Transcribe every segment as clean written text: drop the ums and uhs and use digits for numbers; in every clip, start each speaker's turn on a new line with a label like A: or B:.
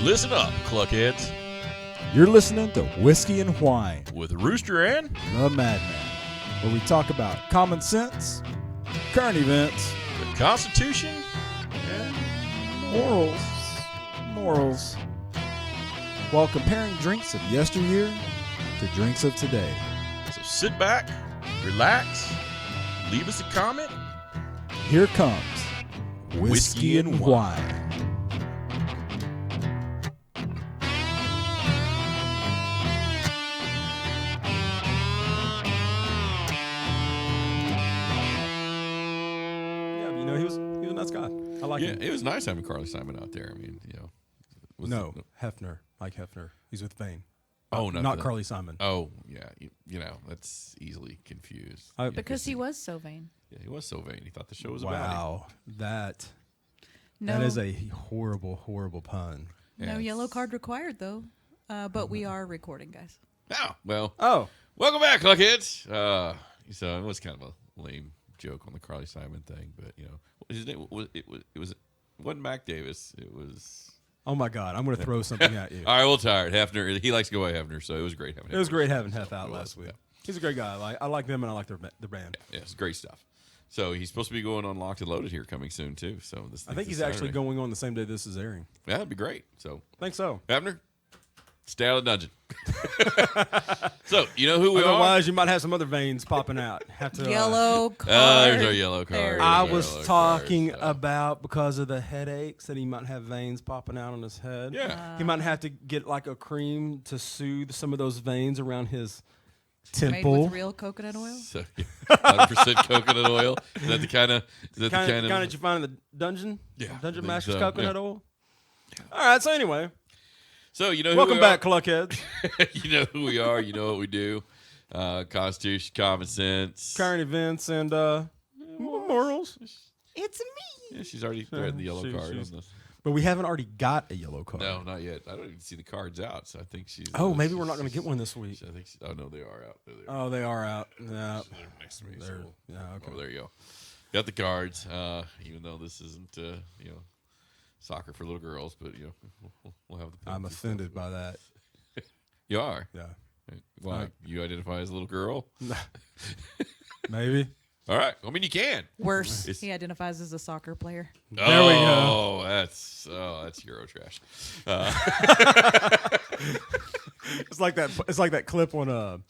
A: Listen up, cluckheads.
B: You're listening to Whiskey and Whine
A: With Rooster and
B: The Madman, where we talk about common sense, current events,
A: the Constitution, and
B: morals, while comparing drinks of yesteryear to drinks of today.
A: so sit back, relax, leave us a comment.
B: Here comes Whiskey and Whine.
C: He was a nice guy. I like him.
A: It was nice having Carly Simon out there. I mean,
C: Hefner, Mike Hefner. He's with Vane.
A: Oh,
C: not Carly Simon.
A: Oh, yeah. That's easily confused.
D: Because he was so vain.
A: Yeah, he was so vain. He thought the show was about him.
C: Wow, that
D: No,
C: is a horrible, horrible pun.
D: no
A: Yeah.
D: yellow card required, though. But we are recording, guys.
A: Oh, well.
C: Oh,
A: Welcome back, cluckheads. So it was kind of a lame joke on the Carly Simon thing, but his name wasn't Mac Davis. It was.
C: oh my God! I'm going to throw something at you.
A: All right, we'll tired. Hefner. He likes to go by Hefner, so it was great having.
C: It was
A: Hefner.
C: great having Hef out
A: It
C: last
A: was,
C: week.
A: yeah.
C: He's a great guy. I like them and I like the band.
A: Yeah, it's great stuff. So he's supposed to be going on Locked and Loaded here coming soon too. So
C: I think he's actually going on the same day this is airing.
A: Yeah, that'd be great. So
C: I think so.
A: Hefner, stay out of the dungeon. So you know who we are.
C: Otherwise, you might have some other veins popping out. Have to
D: Yellow card.
A: There's our yellow
D: There.
A: card.
C: I
A: There's our
C: was
A: yellow
C: talking
A: card, so.
C: about because of the headaches that he might have veins popping out on his head.
A: Yeah.
C: He might have to get like a cream to soothe some of those veins around his
D: Made
C: temple.
D: with real coconut oil.
A: So 100% coconut oil. Is that the kind of?
C: Kind that you find in the dungeon?
A: Yeah, I
C: Dungeon
A: think
C: Master's
A: so,
C: coconut
A: yeah.
C: oil? All right, so anyway.
A: So you know who
C: Welcome
A: we
C: back,
A: are.
C: Cluckheads.
A: You know who we are. You know what we do. Constitution, common sense.
C: Current events and morals.
D: It's me.
A: Yeah, she's already read the yellow
C: She-
A: card.
C: she's-
A: On this.
C: But we haven't already got a yellow card.
A: No, not yet. I don't even see the cards out, so I think she's.
C: Oh, maybe we're not going to get one this week.
A: I think. Oh no, they are out. There they are.
C: Oh, they are out. Yeah.
A: They're next to me. So
C: They're- yeah, okay.
A: Oh, there you go. Got the cards. Even though this isn't, soccer for little girls, but we'll have the.
C: I'm
A: penalty
C: offended
A: stuff.
C: by that.
A: You are.
C: Yeah.
A: Why? You identify as a little girl?
C: Maybe.
A: All right. I mean, you can.
D: Worse.
A: It's-
D: He identifies as a soccer player.
C: There we go.
A: Oh, that's Euro trash.
C: It's like that clip on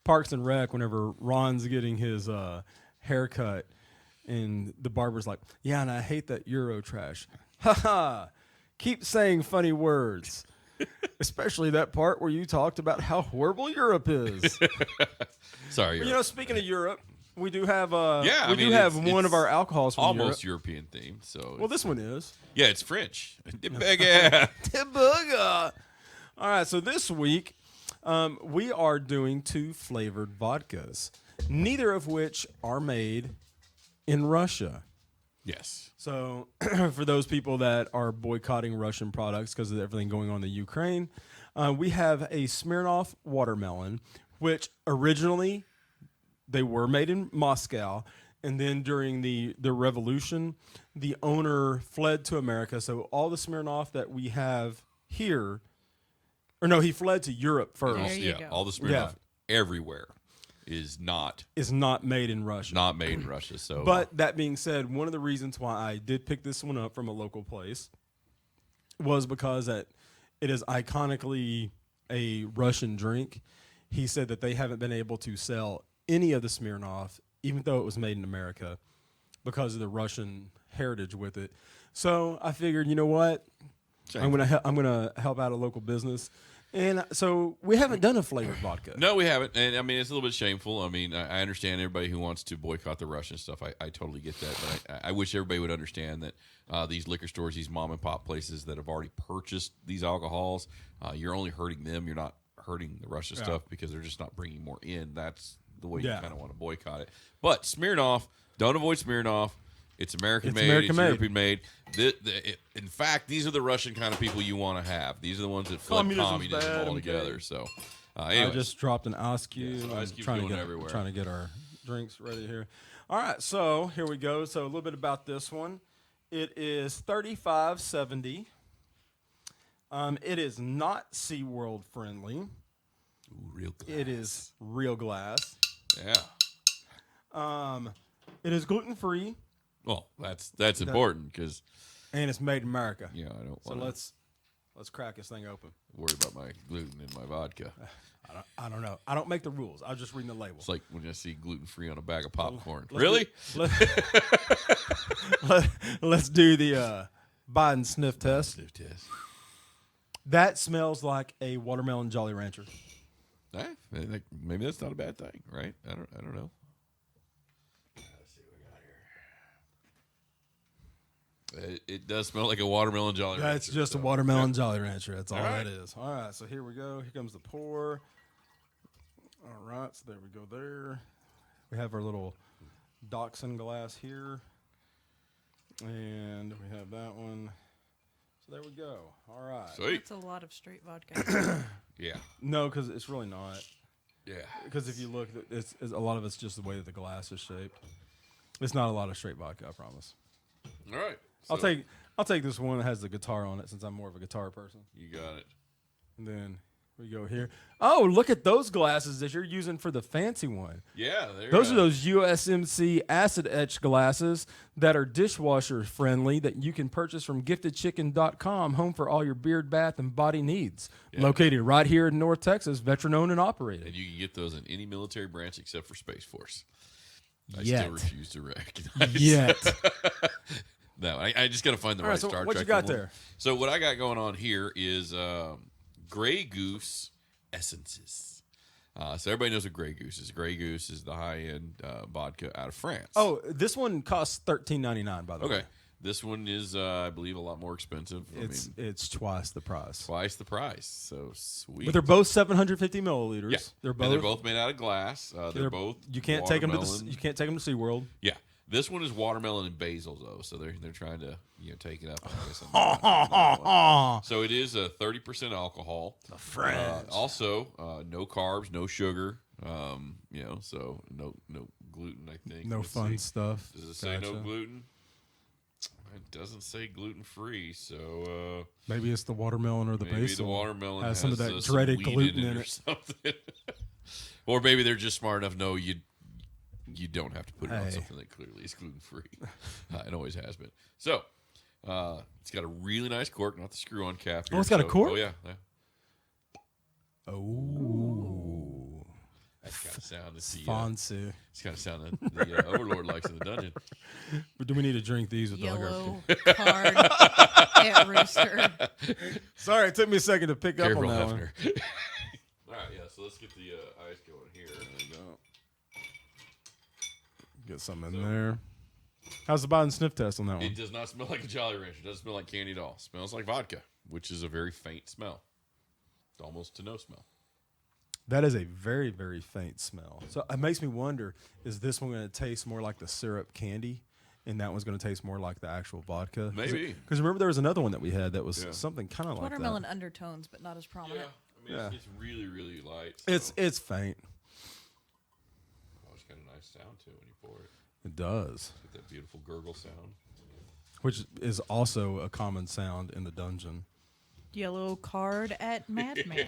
C: Parks and Rec whenever Ron's getting his haircut and the barber's like, "Yeah, and I hate that Euro trash." Ha ha. Keep saying funny words. Especially that part where you talked about how horrible Europe is.
A: Sorry.
C: You know, speaking of Europe, we do have
A: Yeah,
C: we do have one of our alcohols from
A: almost
C: Europe.
A: European themed. So
C: Well, this one is.
A: yeah, it's French. Big
C: All right, so this week we are doing 2 flavored vodkas, neither of which are made in Russia.
A: Yes.
C: So for those people that are boycotting Russian products because of everything going on in the Ukraine, we have a Smirnoff Watermelon, which originally they were made in Moscow. And then during the revolution, the owner fled to America. So all the Smirnoff that we have here, or no, he fled to Europe first,
D: There you go.
A: All the Smirnoff everywhere is not
C: is not made in Russia.
A: made in Russia. So,
C: But that being said, one of the reasons why I did pick this one up from a local place was because that it is iconically a Russian drink. He said that they haven't been able to sell any of the Smirnoff, even though it was made in America, because of the Russian heritage with it. So I figured, you know what? I'm gonna help out a local business. And so we haven't done a flavored vodka.
A: no, we haven't. And I mean, it's a little bit shameful. I mean, I understand everybody who wants to boycott the Russian stuff. I totally get that. But I wish everybody would understand that these liquor stores, these mom and pop places that have already purchased these alcohols, you're only hurting them. You're not hurting the Russian stuff because they're just not bringing more in. That's the way you kind of want to boycott it. But Smirnoff, don't avoid Smirnoff. It's American made. It's European made. In fact, these are the Russian kind of people you want to have. These are the ones that fled
C: Communism's
A: communism
C: bad,
A: altogether.
C: okay.
A: So,
C: I
A: anyways.
C: just dropped an ice cube.
A: Yeah, so ice
C: I'm
A: cube's
C: trying
A: going
C: to get
A: everywhere.
C: trying to get our drinks ready here. All right, so here we go. So a little bit about this one. It is 35.70. It is not SeaWorld friendly.
A: Ooh, real glass.
C: It is real glass.
A: Yeah.
C: It is gluten free
A: Well, that's important because
C: and it's made in America.
A: I don't
C: So
A: want to
C: let's crack this thing open.
A: worry about my gluten in my vodka.
C: I don't know. I don't make the rules. I'm just reading the label.
A: It's like when I see gluten free on a bag of popcorn.
C: Let's
A: Really?
C: Let's do the Biden sniff test.
A: Sniff test.
C: That smells like a watermelon Jolly Rancher.
A: Maybe that's not a bad thing, right? I don't know. Let's see what we got here. It does smell like a watermelon Jolly Rancher.
C: That's just a watermelon Jolly Rancher. That's all that is. All right, so here we go. Here comes the pour. All right, so there we go there. We have our little Dachshund glass here. And we have that one. So there we go. All right.
A: Sweet.
D: It's a lot of straight vodka.
A: Yeah.
C: No, because it's really not.
A: Yeah.
C: Because if you look, it's a lot of it's just the way that the glass is shaped. It's not a lot of straight vodka, I promise.
A: All right.
C: I'll take this one that has the guitar on it since I'm more of a guitar person.
A: You got it.
C: And then we go here. Oh, look at those glasses that you're using for the fancy one.
A: Yeah.
C: Those are those USMC acid etch glasses that are dishwasher friendly that you can purchase from giftedchicken.com, home for all your beard, bath, and body needs.
A: Yeah.
C: Located right here in North Texas, veteran owned and operated.
A: And you can get those in any military branch except for Space Force. I
C: Yet.
A: still refuse to recognize.
C: Yet.
A: No, I just got to find the
C: All
A: right
C: right, so
A: Star
C: what
A: Trek
C: you got
A: one.
C: there?
A: So what I got going on here is Grey Goose Essences. So everybody knows what Grey Goose is. Grey Goose is the high-end vodka out of France.
C: Oh, this one costs $13.99, by the way.
A: Okay. This one is, I believe, a lot more expensive.
C: It's twice the price.
A: Twice the price. So sweet.
C: But they're both 750 milliliters.
A: Yeah.
C: They're
A: And
C: both.
A: they're both made out of glass. They're both.
C: You can't take them to
A: watermelon.
C: you can't take them to SeaWorld.
A: Yeah. This one is watermelon and basil though, so they're trying to take it up. I guess, so it is a 30% alcohol.
C: The French.
A: Also, no carbs, no sugar. So no gluten. I think.
C: No
A: Let's
C: fun
A: see.
C: stuff.
A: Does it say no
C: Gotcha.
A: gluten? It doesn't say gluten free. So
C: Maybe it's the watermelon or the
A: maybe
C: basil.
A: the watermelon
C: has some of that
A: some
C: dreaded
A: weed
C: gluten
A: in
C: in
A: or
C: it.
A: something. Or maybe they're just smart enough. No, you don't have to put it on
C: Hey.
A: something that clearly is gluten free. It always has been. So it's got a really nice cork, not the screw on cap. Here.
C: Oh, it's got a cork?
A: Oh yeah.
C: Oh.
A: That's kind of sound that
C: Fancy.
A: it's kind of sound that the Overlord likes in the dungeon.
C: But do we need to drink these with
D: Yellow card at Rooster.
C: Sorry, it took me a second to pick
A: Careful,
C: up on that one.
A: Hefner. All right, yeah. So let's get the ice going here.
C: There we go. Get some in there. How's the Biden sniff test on that one?
A: It does not smell like a Jolly Rancher. It doesn't smell like candy at all. It smells like vodka, which is a very faint smell. It's almost to no smell.
C: That is a very, very faint smell. So it makes me wonder, is this one going to taste more like the syrup candy? And that one's going to taste more like the actual vodka?
A: Maybe.
C: Because remember there was another one that we had that was
A: Yeah.
C: something kind of like
D: Watermelon
C: that.
D: undertones, but not as prominent.
C: Yeah.
A: It's really, really light. So.
C: It's faint.
A: Oh, it's got a nice sound to it when you pour it.
C: It does.
A: Get that beautiful gurgle sound.
C: Which is also a common sound in the dungeon.
D: Yellow card at Madman.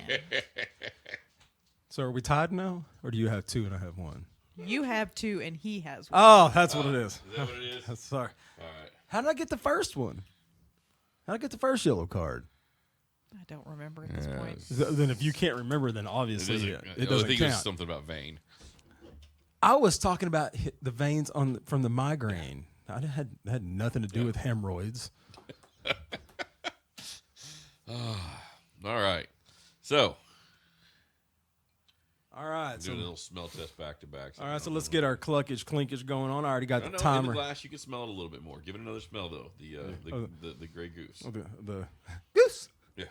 C: So are we tied now? Or do you have two and I have one?
D: You have two, and he has one.
C: Oh, that's what it is.
A: Is that what it is?
C: Sorry.
A: All right.
C: How did I get the first one? How did I get the first yellow card?
D: I don't remember at this point.
C: Then if you can't remember, then obviously it doesn't
A: I think
C: count.
A: it's something about vein.
C: I was talking about the veins from the migraine. I had nothing to do with hemorrhoids.
A: All right. So,
C: All right.
A: doing a little smell test back to back.
C: All right, so let's get our cluckage clinkage going on. I already got
A: No,
C: the
A: in the
C: timer.
A: glass, you can smell it a little bit more. Give it another smell, though. The Grey Goose.
C: Oh, the goose.
A: Yeah.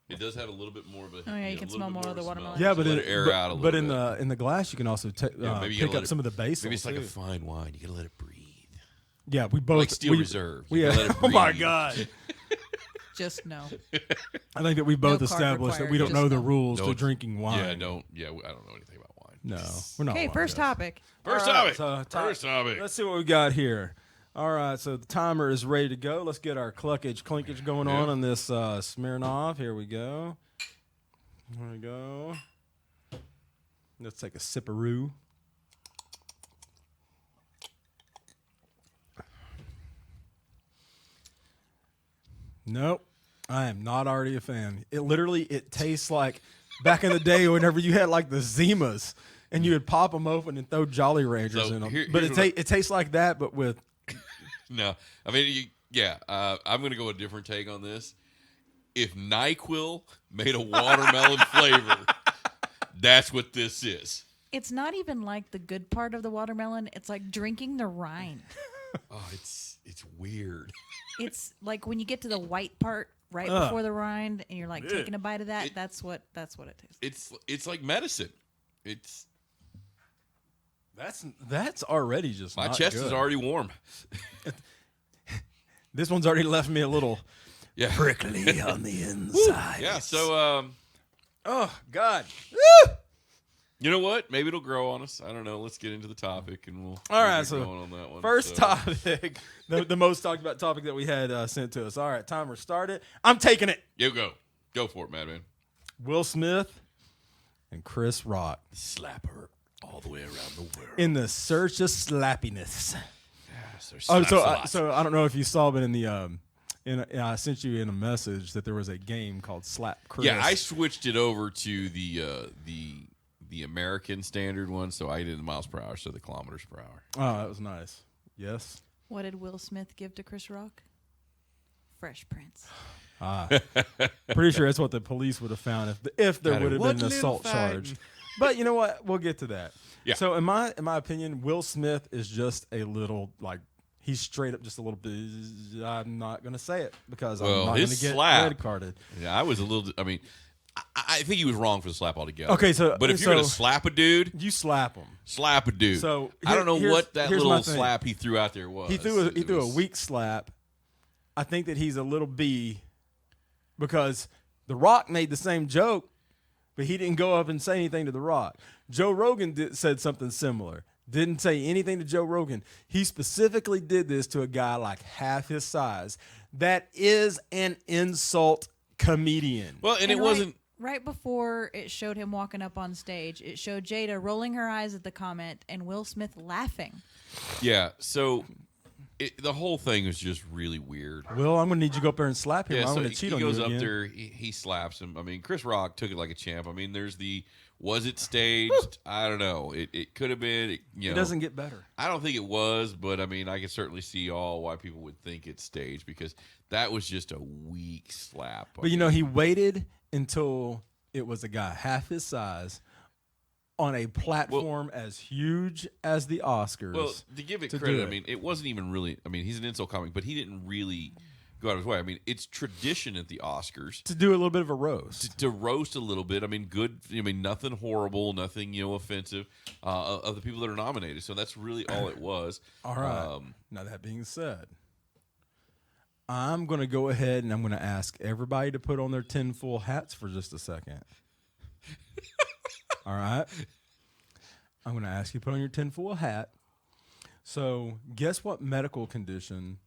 A: It does have a little bit more of a.
D: Oh, yeah, you can smell more of the watermelon.
C: Yeah,
A: So
C: but
A: let it air out a little
C: but
A: bit.
C: in the glass you can also
A: maybe you
C: pick
A: gotta
C: up
A: let
C: some
A: it-
C: of the basil.
A: Maybe it's like a
C: too.
A: fine wine. You gotta let it breathe.
C: Yeah, we both
A: Like Steel Reserve. You
C: We,
A: gotta let it
C: oh my
A: breathe.
C: god!
D: Just no.
C: I think that we both
D: No card
C: established that we
D: required,
C: don't know
D: just
C: the
D: no.
C: rules
A: No,
C: to drinking wine.
A: Yeah, don't. Yeah, I don't know anything about wine.
C: No, we're not.
D: Okay,
C: wine
D: first
C: guys.
D: topic.
A: First
C: All right,
A: topic.
C: so
A: First topic.
C: Let's see what we got here. All right, so the timer is ready to go. Let's get our clinkage going on this Smirnoff. Here we go. Here we go. Let's take a sipperoo. Nope, I am not already a fan. It tastes like back in the day whenever you had like the Zimas and you would pop them open and throw Jolly Ranchers in them. But it tastes like that, but with...
A: No, I mean, I'm going to go a different take on this. If NyQuil made a watermelon flavor, that's what this is.
D: It's not even like the good part of the watermelon. It's like drinking the rind.
A: Oh, it's weird.
D: It's like when you get to the white part right before the rind, and you're like taking a bite of that. That's what it tastes.
A: It's like medicine.
C: That's already just
A: My
C: not
A: chest
C: good.
A: is already warm.
C: This one's already left me a little prickly on the inside.
A: Yeah, so
C: oh God.
A: you know what? Maybe it'll grow on us. I don't know. Let's get into the topic, and we'll
C: get
A: going on that one.
C: First topic, the most talked about topic that we had sent to us. All right, timer started. I'm taking it.
A: You go for it, Madman.
C: Will Smith and Chris Rock
A: Slapper all the way around the world.
C: in the search of slappiness.
A: So
C: I don't know if you saw, but in the I sent you in a message that there was a game called Slap Chris.
A: yeah, I switched it over to the American standard one, so I did the miles per hour, so the kilometers per hour.
C: Oh, that was nice. Yes.
D: What did Will Smith give to Chris Rock? Fresh Prince.
C: Pretty sure that's what the police would have found if there would have been an assault charge. But you know what? We'll get to that.
A: Yeah.
C: So in my opinion, Will Smith is just a little like he's straight up just a little bit. I'm not going to say it because I'm not going to get red carded.
A: Yeah, I was a little. I mean, I think he was wrong for the slap altogether.
C: Okay,
A: but if you're going to slap a dude,
C: you slap him.
A: Slap a dude.
C: So
A: I don't know what that little
C: my thing.
A: slap he threw out there was.
C: He threw a weak slap. I think that he's a little B because The Rock made the same joke, but he didn't go up and say anything to The Rock. Joe Rogan said something similar. Didn't say anything to Joe Rogan. He specifically did this to a guy like half his size. That is an insult comedian.
A: Well, and it wasn't.
D: Right before it showed him walking up on stage, it showed Jada rolling her eyes at the comment and Will Smith laughing.
A: Yeah, so the whole thing was just really weird.
C: Well, I'm going to need you to go up there and slap him.
A: Yeah,
C: I'm
A: so
C: going to cheat on you
A: he goes
C: again.
A: up there, he slaps him. I mean, Chris Rock took it like a champ. I mean, there's was it staged? I don't know. It could have been.
C: It doesn't get better.
A: I don't think it was, but I mean, I can certainly see why people would think it's staged because that was just a weak slap.
C: But he waited until it was a guy half his size on a platform as huge as the Oscars.
A: Well, to give it credit, I mean, it wasn't even really. I mean, he's an insult comic, but he didn't really go out of his way. I mean, it's tradition at the Oscars
C: to do a little bit of a roast,
A: to roast a little bit. I mean, good. I mean, nothing horrible, nothing offensive of the people that are nominated. So that's really all it was.
C: All right. Now that being said, I'm going to go ahead and I'm going to ask everybody to put on their tinfoil hats for just a second. All right. I'm going to ask you to put on your tinfoil hat. So, guess what medical condition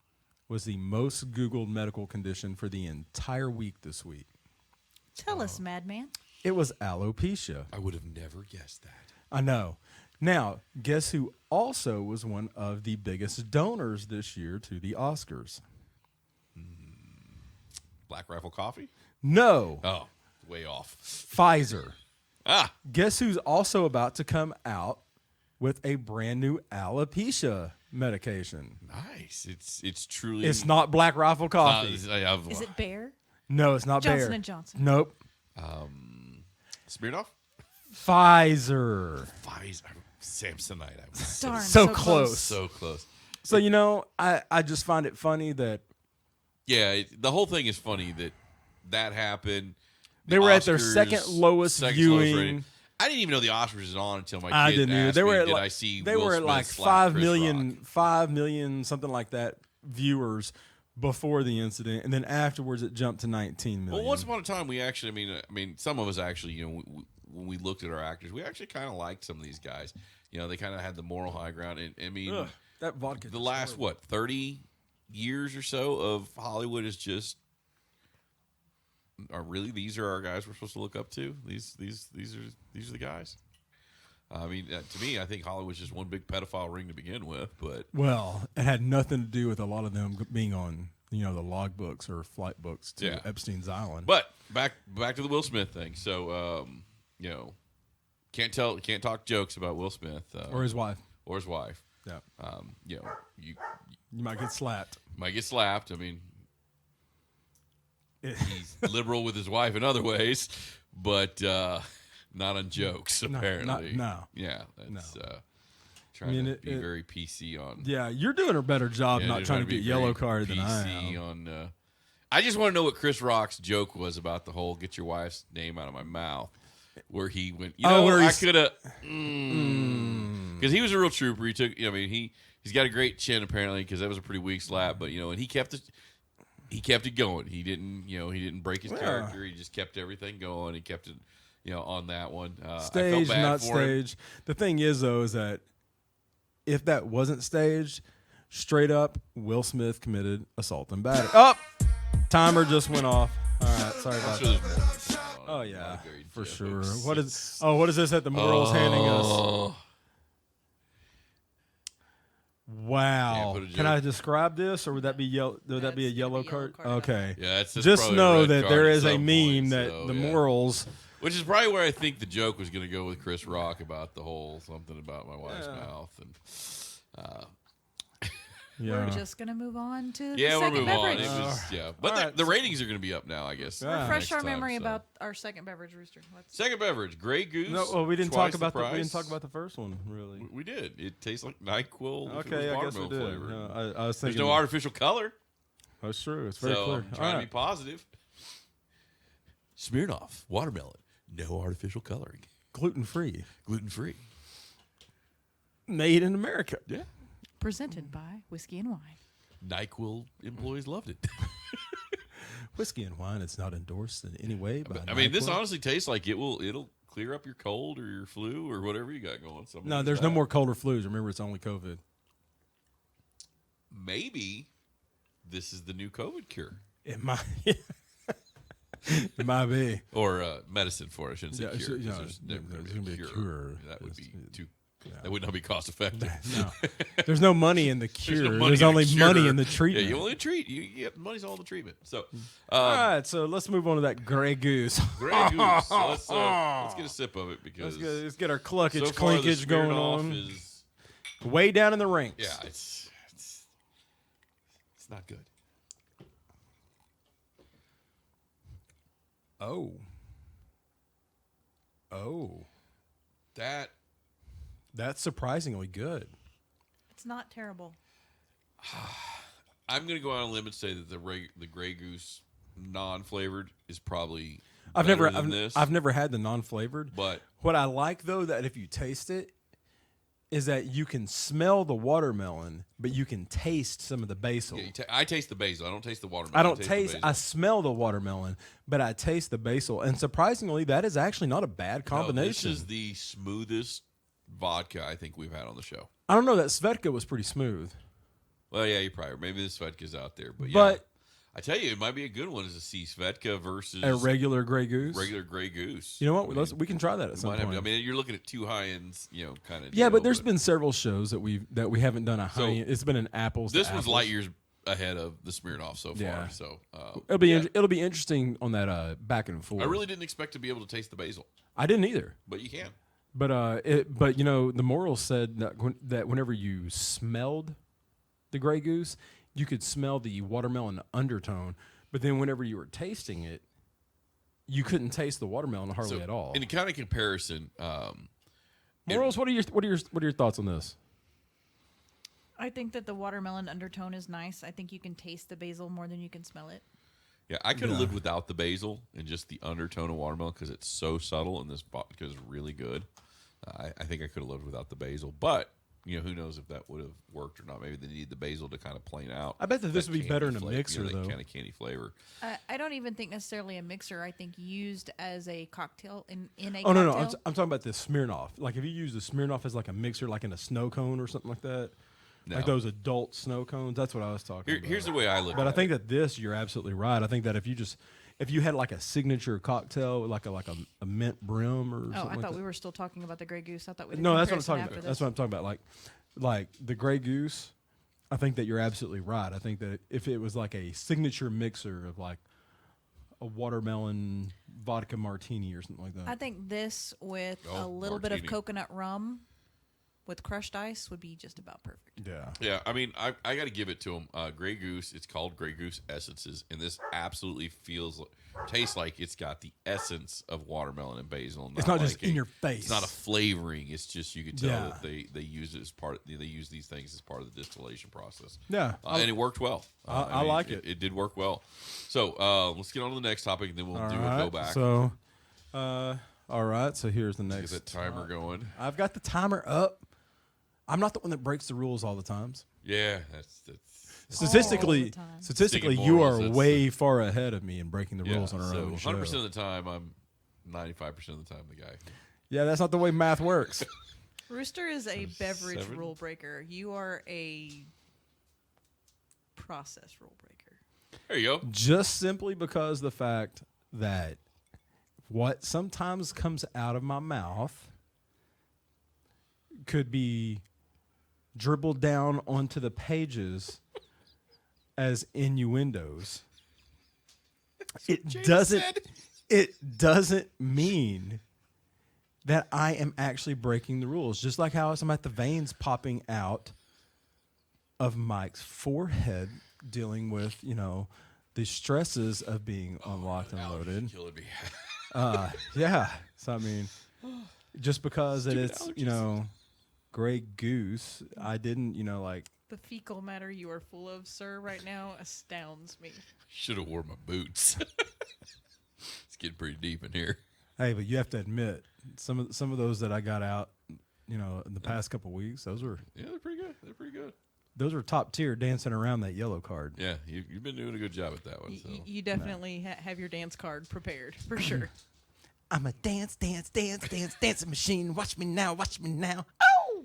C: was the most Googled medical condition for the entire week this week?
D: Tell us, Madman.
C: It was alopecia.
A: I would have never guessed that.
C: I know. Now, guess who also was one of the biggest donors this year to the Oscars?
A: Black Rifle Coffee?
C: No.
A: Oh, way off.
C: Pfizer.
A: Ah.
C: Guess who's also about to come out with a brand new alopecia medication?
A: Nice. It's truly.
C: It's not Black Rifle Coffee.
D: Is it Bayer?
C: No, it's not
D: Johnson
C: Bayer.
D: & Johnson.
C: Nope.
A: Smirnoff?
C: Pfizer.
A: Pfizer. Samsonite. I was
D: Darn,
C: So close.
A: so close.
C: So, I just find it funny that
A: Yeah, the whole thing is funny that happened.
C: they were at their second lowest viewing.
A: rating. I didn't even know the Oscars was on until my kid
C: I didn't either.
A: asked
C: They were
A: me,
C: at
A: did
C: like,
A: I see
C: they
A: Will
C: were at
A: Smith
C: like
A: slap
C: 5
A: Chris
C: million,
A: Rock?
C: 5 million, something like that, viewers before the incident, and then afterwards it jumped to 19 million.
A: Well, once upon a time, we actually, I mean, some of us actually, when we looked at our actors, we actually kind of liked some of these guys. they kind of had the moral high ground. And I mean,
C: that vodka.
A: the last 30 years or so of Hollywood is just. These are our guys we're supposed to look up to? These are the guys. I mean, to me, I think Hollywood's just one big pedophile ring to begin with. But
C: it had nothing to do with a lot of them being on the log books or flight books to Epstein's Island.
A: But back to the Will Smith thing. So can't talk jokes about Will Smith
C: or his wife.
A: Yeah. You
C: might get slapped.
A: I mean. He's liberal with his wife in other ways, but not on jokes, apparently.
C: No.
A: Yeah, that's trying to be very PC on.
C: Yeah, you're doing a better job not trying to get yellow carded than I am.
A: On, I just want to know what Chris Rock's joke was about the whole "get your wife's name out of my mouth," where he went, I could have, because he was a real trooper. He took, he's got a great chin apparently because that was a pretty weak slap, but and he kept it. He kept it going. He didn't break his character. He just kept everything going. He kept it, on that one.
C: Staged, not
A: for him.
C: staged. The thing is, though, is that if that wasn't staged, straight up, Will Smith committed assault and battery. Timer just went off. All right, sorry about that. Oh yeah, for sure. What is this that the morals handing us? Wow! Can I describe this, or would that be yellow? Would that be a yellow card? Okay.
A: Yeah, that's
C: just know that there is a meme
A: point,
C: that the morals,
A: which is probably where I think the joke was going to go with Chris Rock about the whole something about my wife's mouth and.
D: We're just going to move on to the
A: we'll
D: second
A: move
D: beverage.
A: on. But the ratings are going to be up now, I guess.
D: Refresh our memory about our second beverage, Rooster.
A: Second beverage, Grey Goose.
C: No, we didn't talk about the first one, really.
A: We did. It tastes like NyQuil.
C: Okay, I guess we did.
A: Flavor.
C: I was thinking
A: there's no artificial color.
C: That's true. It's very clear.
A: I'm trying to be positive. Smirnoff Watermelon, no artificial coloring,
C: gluten free,
A: made
C: in America.
A: Yeah.
D: Presented by Whiskey and Wine.
A: NyQuil employees loved it.
C: Whiskey and Wine is not endorsed in any way by
A: NyQuil. This honestly tastes like it'll clear up your cold or your flu or whatever you got going.
C: No, there's no more cold or flus. Remember, it's only COVID.
A: Maybe this is the new COVID cure.
C: It might. It might be.
A: Or medicine for it. I shouldn't say cure.
C: There's going to be a cure.
A: That would be too... That would not be cost effective.
C: No, there's no money in the cure. There's only money in the treatment.
A: Yeah, you only treat. You get money's all in the treatment. So,
C: all right. So let's move on to that Grey Goose.
A: Grey Goose. So let's get a sip of it because
C: let's get our clunkage, clinkage going on. Way down in the ranks.
A: Yeah, it's not good.
C: Oh. That's surprisingly good.
D: It's not terrible.
A: I'm going to go out on a limb and say that the Grey Goose non-flavored is probably
C: I've
A: this.
C: never had the non-flavored.
A: But
C: what I like though that if you taste it is that you can smell the watermelon, but you can taste some of the basil.
A: Yeah, I taste the basil. I don't taste the watermelon.
C: I smell the watermelon, but I taste the basil. And surprisingly, that is actually not a bad combination.
A: No, this is the smoothest vodka I think we've had on the show.
C: I don't know. That Svedka was pretty smooth.
A: Well, yeah, you probably. Maybe the Svedka's out there. But I tell you, it might be a good one as a C Svedka versus
C: a regular Grey Goose.
A: Regular Grey Goose.
C: You know what? We can try that at some point.
A: I mean, you're looking at two high ends, kind of.
C: Yeah, but there's been several shows that we haven't done a high end. It's been an apples.
A: This was light years ahead of the Smirnoff so far.
C: Yeah.
A: So
C: it'll be interesting on that back and forth.
A: I really didn't expect to be able to taste the basil.
C: I didn't either.
A: But you can.
C: But the morals said that whenever you smelled the Grey Goose, you could smell the watermelon undertone. But then whenever you were tasting it, you couldn't taste the watermelon hardly at all.
A: In a kind of comparison,
C: morals, what are your thoughts on this?
D: I think that the watermelon undertone is nice. I think you can taste the basil more than you can smell it.
A: Yeah, I could have lived without the basil and just the undertone of watermelon because it's so subtle and this vodka is really good. I think I could have lived without the basil, but who knows if that would have worked or not. Maybe they need the basil to kind of plane out.
C: I bet that this would be better in a mixer,
A: that
C: though.
A: kind of candy flavor.
D: I don't even think necessarily a mixer. I think used as a cocktail in a
C: Oh,
D: cocktail.
C: no. I'm talking about the Smirnoff. Like, if you use the Smirnoff as like a mixer, like in a snow cone or something like that.
A: No.
C: Like those adult snow cones. That's what I was talking about.
A: Here's the way I look
C: But
A: at
C: I think
A: it.
C: that this, you're absolutely right. I think that if you had like a signature cocktail, like a mint brim or
D: Oh,
C: something
D: I
C: like
D: thought
C: that.
D: we were still talking about the Grey Goose. I thought we.
C: No, that's what I'm talking about. That's what I'm talking about. Like the Grey Goose. I think that you're absolutely right. I think that if it was like a signature mixer of like a watermelon vodka martini or something like that.
D: I think this with
A: Oh,
D: a little bit of
A: martini.
D: coconut rum with crushed ice would be just about perfect.
C: Yeah.
A: Yeah, I mean, I got to give it to them. Grey Goose, it's called Grey Goose Essences, and this absolutely tastes like it's got the essence of watermelon and basil.
C: It's not just
A: like
C: in your face.
A: It's not a flavoring. It's just you can tell
C: Yeah.
A: that they use it as they use these things as part of the distillation process.
C: Yeah.
A: And it worked well.
C: I like it.
A: It did work well. So let's get on to the next topic, and then we'll
C: All
A: do a
C: right.
A: go back.
C: So, all right. So here's the
A: Get
C: next.
A: that timer going.
C: I've got the timer up. I'm not the one that breaks the rules all the times.
A: Yeah, that's
C: Statistically,
D: time.
C: statistically,
A: Sticking
C: you
A: morals,
C: are
A: that's
C: way far ahead of me in breaking the
A: yeah.
C: rules on our
A: So
C: own show.
A: 100% of the time, I'm 95% of the time the guy.
C: Yeah, that's not the way math works.
D: Rooster is a beverage
A: 7?
D: rule breaker. You are a process rule breaker.
A: There you go.
C: Just simply because the fact that what sometimes comes out of my mouth could be dribbled down onto the pages as innuendos. It doesn't mean that I am actually breaking the rules. Just like how I'm at the veins popping out of Mike's forehead, dealing with, the stresses of being unlocked and loaded.
A: Killing me.
C: Yeah. So I mean, just because
A: Stupid
C: it's
A: allergies.
C: Grey Goose, I didn't like.
D: The fecal matter you are full of, sir, right now astounds me.
A: Should have wore my boots. It's getting pretty deep in here.
C: Hey, but you have to admit some of those that I got out, in the past couple weeks, those were
A: Yeah, they're pretty good.
C: those were top tier dancing around that yellow card.
A: Yeah, you've been doing a good job at that one. So.
D: You definitely have your dance card prepared, for sure.
C: I'm a dancing machine. Watch me now.
D: Oh!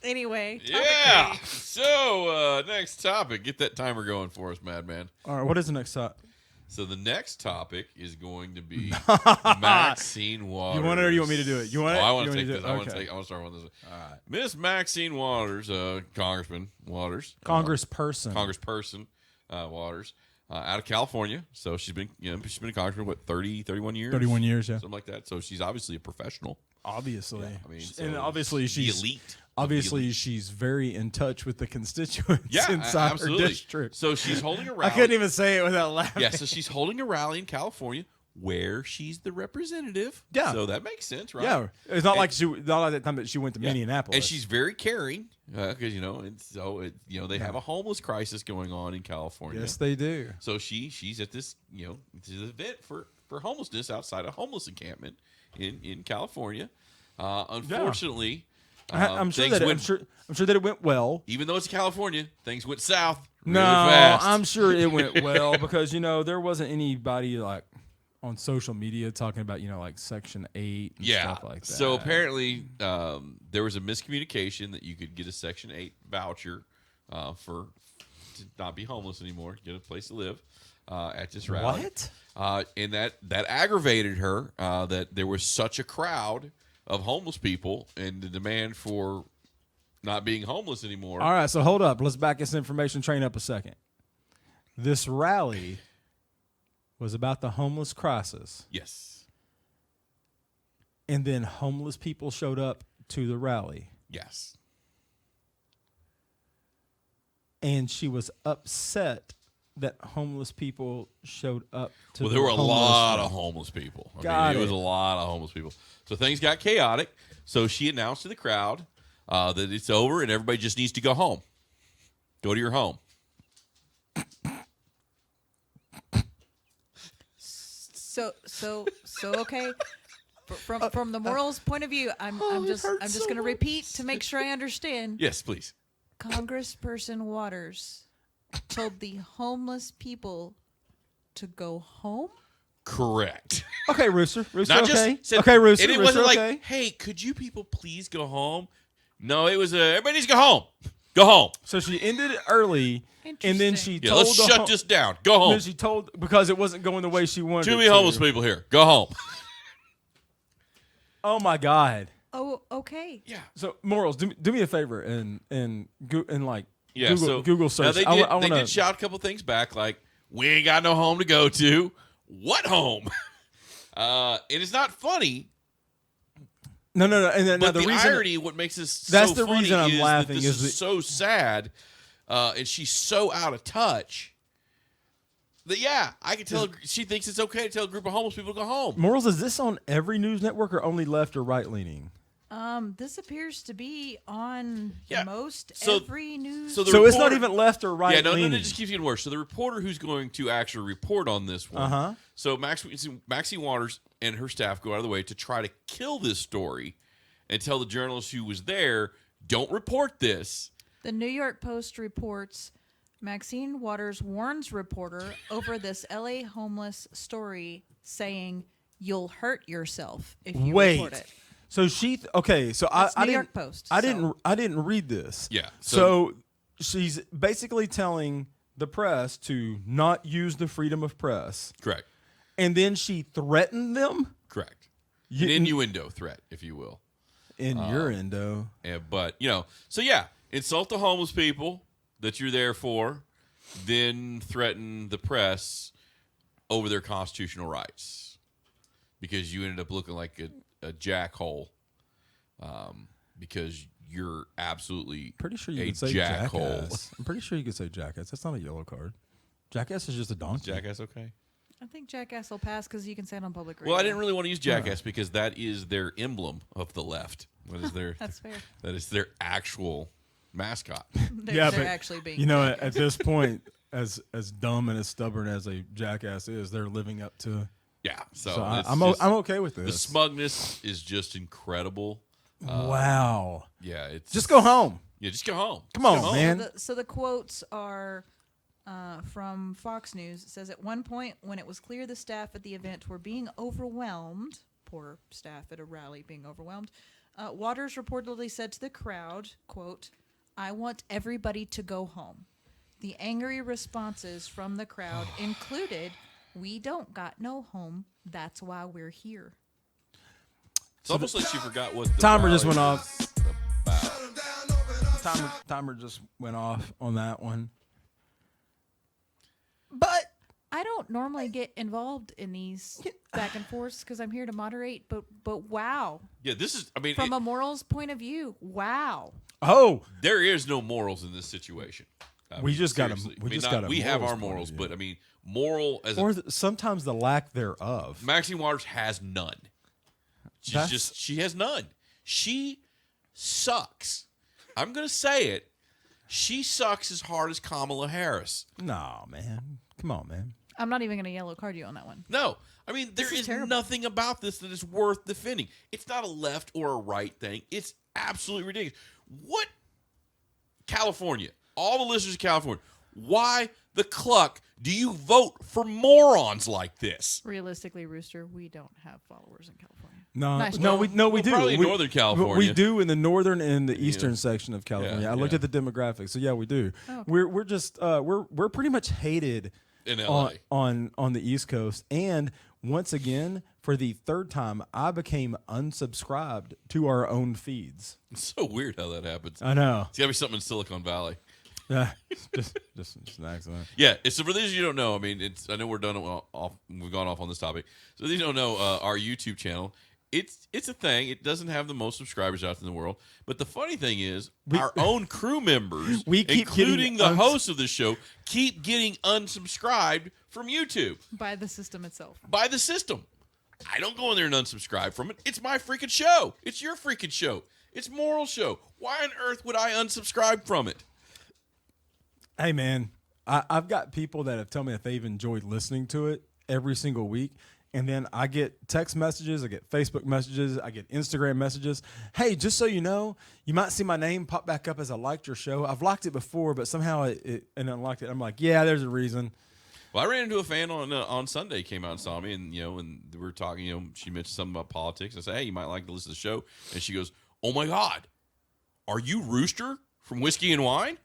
D: Anyway, topic
A: Yeah.
D: three.
A: So next topic. Get that timer going for us, Madman.
C: All right, what is the next thought?
A: So the next topic is going to be Maxine Waters.
C: You want it or you want me to do it? You want it?
A: I want
C: You
A: to
C: want
A: take
C: me to
A: this.
C: do it?
A: I want to
C: Okay.
A: take. I want to start with this.
C: All right.
A: Miss Maxine Waters, Congressman Waters,
C: Congressperson.
A: Congressperson Waters, out of California. So she's been a congressman 31 years,
C: 31 years, yeah.
A: something like that. So she's obviously a professional.
C: Obviously.
A: I mean,
C: and
A: so
C: obviously
A: the
C: she's
A: elite.
C: obviously she's very in touch with the constituents
A: Yeah,
C: inside
A: absolutely.
C: her district.
A: So she's holding a
C: I
A: rally.
C: couldn't even say it without laughing.
A: Yeah, so she's holding a rally in California where she's the representative.
C: Yeah.
A: So that makes sense, right?
C: Yeah, it's not like that time that she went to
A: Yeah.
C: Minneapolis.
A: And she's very caring because they have a homeless crisis going on in California.
C: yes, they do.
A: So she's at this this event for homelessness outside a homeless encampment in California. Unfortunately,
C: I'm sure
A: things
C: that
A: went,
C: I'm sure that it went well.
A: even though it's California, things went south really
C: No,
A: fast.
C: I'm sure it went well because there wasn't anybody like on social media talking about like Section 8 and stuff like that.
A: So apparently, there was a miscommunication that you could get a Section 8 voucher to not be homeless anymore, get a place to live at this rally.
C: What?
A: And that aggravated her that there was such a crowd of homeless people and the demand for not being homeless anymore.
C: All right, so hold up. Let's back this information train up a second. This rally was about the homeless crisis,
A: Yes.
C: and then homeless people showed up to the rally,
A: Yes.
C: and she was upset that homeless people showed up to
A: Well,
C: the
A: there were a
C: homeless
A: lot
C: rally.
A: of homeless people.
C: Got
A: it was
C: it.
A: a lot of homeless people. So things got chaotic. So she announced to the crowd that it's over and everybody just needs to go home. Go to your home.
D: So okay. From the morals point of view, I'm just going to repeat to make sure I understand.
A: Yes, please.
D: Congressperson Waters told the homeless people to go home.
A: Correct.
C: Okay, Rooster.
A: Not
C: Okay.
A: just said,
C: Okay, Rooster.
A: And it
C: Rooster,
A: wasn't
C: okay.
A: like, hey, could you people please go home? No, it was everybody needs to go home. Go home.
C: So she ended it early, and then she
A: Yeah,
C: told
A: let's
C: the
A: shut this down. Go home.
C: Then she told because it wasn't going the way she wanted.
A: Too many homeless people here. Go home.
C: Oh my God.
D: Oh, okay.
A: Yeah.
C: So morals, do me a favor and like
A: Yeah.
C: Google,
A: so
C: Google
A: now
C: search.
A: they did shout a couple things back like, we ain't got no home to go to. What home? And it's not funny.
C: No. And then
A: But
C: the
A: the
C: reason
A: irony, what makes this
C: that's
A: so
C: the
A: funny
C: reason I'm
A: is
C: laughing
A: that this is so sad, and she's so out of touch that I can tell she thinks it's okay to tell a group of homeless people to go home.
C: morals, is this on every news network or only left or right leaning?
D: This appears to be on most
A: So-
D: every news.
A: so the
C: So it's not
A: reporter-
C: even left or right
A: Yeah, no,
C: leaning.
A: it just keeps getting worse. So the reporter who's going to actually report on this one,
C: Uh-huh.
A: so Maxine Waters and her staff go out of the way to try to kill this story and tell the journalist who was there, don't report this.
D: The New York Post reports Maxine Waters warns reporter over this LA homeless story, saying you'll hurt yourself if you report it.
C: So she okay. So
D: That's
C: I
D: New
C: didn't.
D: York Post,
C: I
D: so.
C: didn't read this.
A: Yeah,
C: So she's basically telling the press to not use the freedom of press,
A: Correct.
C: and then she threatened them.
A: Correct.
C: You-
A: An innuendo threat, if you will.
C: In your endo.
A: But, insult the homeless people that you're there for, then threaten the press over their constitutional rights because you ended up looking like a jackhole because you're absolutely
C: Pretty sure you
A: a
C: could say
A: jackhole.
C: jackass. I'm pretty sure you could say jackass. That's not a yellow card. Jackass is just a donkey.
A: Jackass, okay?
D: I think Jackass will pass because you can say it on public radio.
A: Well, I didn't really want to use jackass because that is their emblem of the left. That is their
D: That's fair.
A: that is their actual mascot.
D: They're actually being.
C: at this point, as dumb and as stubborn as a jackass is, they're living up to.
A: Yeah, so
C: I'm okay with
A: the
C: this.
A: smugness is just incredible.
C: Wow.
A: Yeah, it's
C: Just go home.
A: Yeah, just go home.
C: Come
A: Just
C: on,
A: go home.
C: man.
D: So the quotes are from Fox News. It says, at one point, when it was clear the staff at the event were being overwhelmed, poor staff at a rally being overwhelmed, Waters reportedly said to the crowd, quote, "I want everybody to go home." The angry responses from the crowd included, "We don't got no home. That's why we're here."
A: It's almost like she forgot what the
C: Timer just
A: rally
C: went
A: was about.
C: Timer just went off on that one.
D: But I don't normally get involved in these back and forths because I'm here to moderate. But wow,
A: Yeah, this is. I mean,
D: from a morals point of view, wow.
C: Oh,
A: there is no morals in this situation. I
C: We
A: mean,
C: just got a-
A: seriously.
C: we
A: I mean,
C: just
A: not-
C: got a
A: We have
C: morals
A: our
C: point of
A: morals,
C: view.
A: but I mean, moral as
C: or
A: a,
C: sometimes the lack thereof.
A: Maxine Waters has none. She has none. She sucks. I'm gonna say it. She sucks as hard as Kamala Harris.
C: No, man. Come on, man.
D: I'm not even going to yellow card you on that one.
A: No, I mean there
D: is
A: is
D: terrible.
A: nothing about this that is worth defending. It's not a left or a right thing. It's absolutely ridiculous. What California? All the listeners of California. Why the cluck do you vote for morons like this?
D: Realistically, Rooster, we don't have followers in California.
C: No,
D: Nice.
C: we
A: Well,
C: do.
A: probably in
C: We-
A: Northern California.
C: We do in the northern and the eastern section of California.
A: Yeah,
C: I looked
A: yeah.
C: at the demographics, so yeah, we do.
D: Oh, okay.
C: We're just we're pretty much hated
A: In LA.
C: on the East Coast, and once again, for the third time, I became unsubscribed to our own feeds.
A: It's so weird how that happens.
C: I know.
A: It's got to be something in Silicon Valley.
C: Yeah, just an accident.
A: Yeah, so for those of you who don't know, I mean, I know we're done off. We've gone off on this topic. So those of you who don't know, our YouTube channel, it's a thing. It doesn't have the most subscribers out in the world, but the funny thing is, our own crew members,
C: We keep
A: including
C: getting
A: the hosts of the show, keep getting unsubscribed from YouTube
D: By the system itself.
A: by the system. I don't go in there and unsubscribe from it. It's my freaking show. It's your freaking show. It's Moral Show. Why on earth would I unsubscribe from it?
C: Hey, man, I've got people that have told me that they've enjoyed listening to it every single week, And then I get text messages, I get Facebook messages, I get Instagram messages. Hey, just so you know, you might see my name pop back up as I liked your show. I've liked it before, but somehow it unliked it. I'm like, yeah, there's a reason.
A: Well, I ran into a fan on Sunday, came out and saw me, and and we were talking. She mentioned something about politics. I said, "Hey, you might like to listen to the show." And she goes, "Oh my God, are you Rooster from Whiskey and Wine?"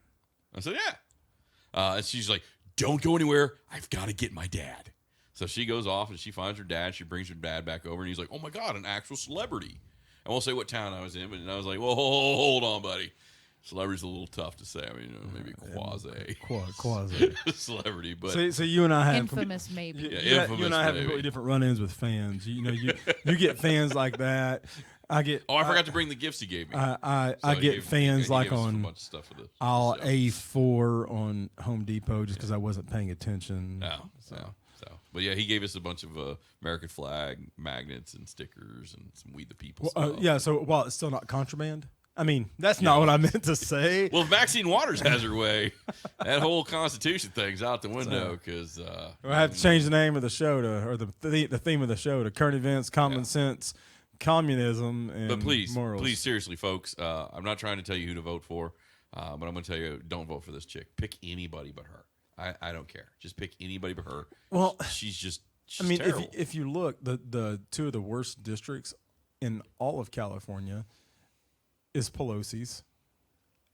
A: I said, "Yeah." And she's like, "Don't go anywhere. I've got to get my dad." So she goes off and she finds her dad. She brings her dad back over, and he's like, "Oh my God, an actual celebrity." I won't say what town I was in, but I was like, "Well, hold on, buddy." Celebrity's a little tough to say. I mean, maybe quasi celebrity, but
C: So you and I have
D: Infamous, maybe.
C: you and I have completely different run-ins with fans. You get fans like that. I get.
A: I forgot to bring the gifts he gave me.
C: I get fans like
A: gave us a
C: on
A: bunch of stuff for the
C: aisle
A: show.
C: A4 on Home Depot just because I wasn't paying attention.
A: No, so. But yeah, he gave us a bunch of American flag magnets and stickers and some We the People stuff.
C: Yeah, so while it's still not contraband. I mean, that's not what I meant to say.
A: Well, if Maxine Waters has her way, that whole Constitution thing's out the window because
C: I have to change the name of the show or the theme of the show to current events, common sense, communism, and
A: But please,
C: morals.
A: seriously, folks, I'm not trying to tell you who to vote for, but I'm going to tell you, don't vote for this chick. Pick anybody but her. I don't care. Just pick anybody but her.
C: Well,
A: she's
C: I mean,
A: terrible.
C: if you look, the two of the worst districts in all of California is Pelosi's,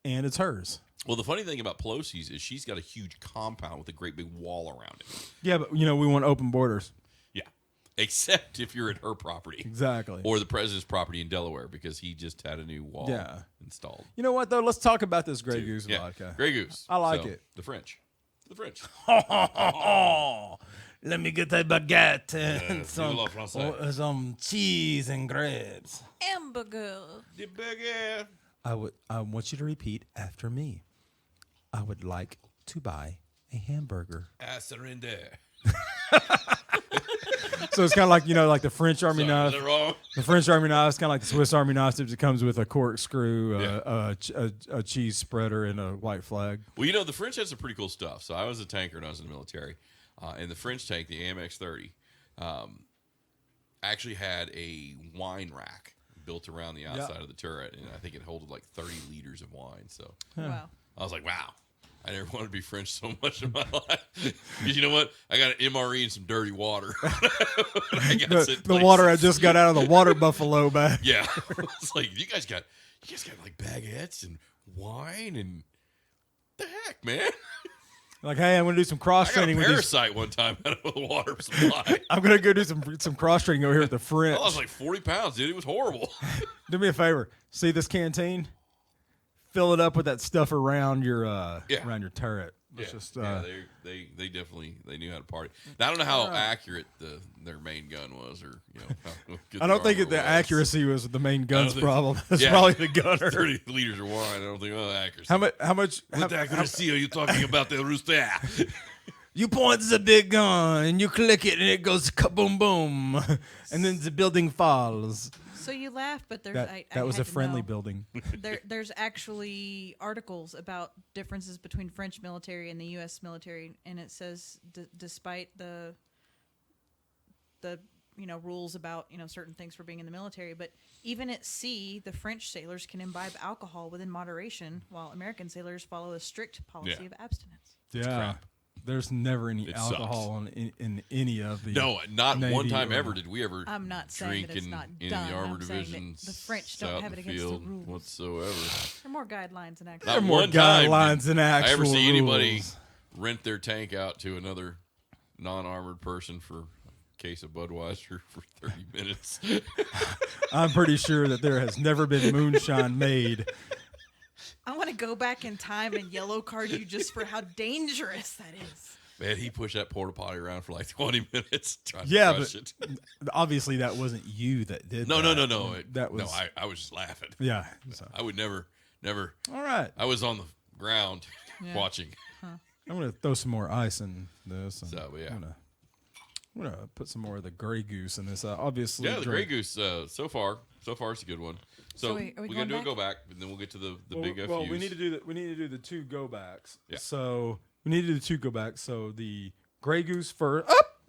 C: and it's hers.
A: Well, the funny thing about Pelosi's is she's got a huge compound with a great big wall around it.
C: Yeah, but we want open borders.
A: Yeah, except if you're at her property.
C: Exactly.
A: Or the president's property in Delaware because he just had a new wall installed.
C: You know what, though? Let's talk about this Grey Goose vodka.
A: Grey Goose.
C: I like it.
A: The French.
C: Let me get a baguette and
A: la française.
C: some cheese and grapes.
D: Hamburger.
A: The baguette.
C: I want you to repeat after me. I would like to buy a hamburger.
A: I surrender.
C: So it's kind of like, like the French Army
A: Sorry,
C: knife.
A: is that wrong?
C: The French Army knife is kind of like the Swiss Army knife. It comes with a corkscrew, a cheese spreader, and a white flag.
A: Well, the French had some pretty cool stuff. So I was a tanker when I was in the military. And the French tank, the AMX-30, actually had a wine rack built around the outside of the turret. And I think it held like 30 liters of wine. So
D: Wow.
A: I was like, wow. I never wanted to be French so much in my life. Because you know what? I got an MRE and some dirty water.
C: The water I just got out of the water buffalo bag.
A: Yeah. It's like, you guys got like baguettes and wine and the heck, man.
C: Like, hey, I'm going to do some cross
A: I got a
C: training with these.
A: parasite one time out of a water supply.
C: I'm going to go do some cross training over here with the French.
A: I was like 40 pounds, dude. It was horrible.
C: Do me a favor. See this canteen? Fill it up with that stuff around your turret. Let's just
A: they definitely knew how to party. Now, I don't know how accurate their main gun was, or how good
C: I don't
A: their
C: think
A: armor
C: the
A: was.
C: accuracy was the main gun's
A: think-
C: problem. It's
A: Yeah.
C: probably the gunner.
A: 30 liters of wine. I don't think accuracy.
C: How much?
A: What accuracy are you talking about there, Rooster?
C: You point the big gun and you click it and it goes kaboom boom, and then the building falls.
D: So you laugh, but there's
C: That was
D: had
C: a
D: to
C: friendly
D: know.
C: building.
D: There's actually articles about differences between French military and the U.S. military, and it says despite the rules about certain things for being in the military, but even at sea, the French sailors can imbibe alcohol within moderation, while American sailors follow a strict policy of abstinence.
C: Yeah.
A: crap.
C: There's never any
A: It
C: alcohol in any of the.
A: No, not
C: Navy
A: one time
C: or-
A: ever did we ever
D: I'm not saying
A: drink
D: that it's
A: in
D: not
A: any
D: done.
A: of the armor
D: I'm saying that
A: divisions.
D: the French don't
A: out
D: have
A: in
D: it
A: the
D: against the
A: field
D: rules.
A: whatsoever.
D: There are more guidelines than actually.
A: Not
C: more
A: one time
C: guidelines
A: did
C: than
A: I ever
C: actual
A: see anybody
C: rules.
A: rent their tank out to another non-armored person for a case of Budweiser for 30 minutes.
C: I'm pretty sure that there has never been moonshine made.
D: I want to go back in time and yellow card you just for how dangerous that is.
A: Man, he pushed that porta potty around for like 20 minutes trying
C: Yeah,
A: to crush
C: but
A: it.
C: obviously that wasn't you that did
A: No.
C: that. That was
A: I was just laughing.
C: yeah. So.
A: I would never.
C: All right.
A: I was on the ground watching.
C: I'm gonna throw some more ice in this. And
A: So, yeah.
C: I'm gonna put some more of the Grey Goose in this. Obviously,
A: Yeah, the Grey Goose. So far it's a good one. So,
D: So are we
A: we're
D: going
A: gonna do a
D: back?
A: go back, and then we'll get to the
C: Well,
A: big FUs.
C: well, we need to do the two go backs.
A: Yeah.
C: So we need to do the two go backs. So the Grey Goose first. Up.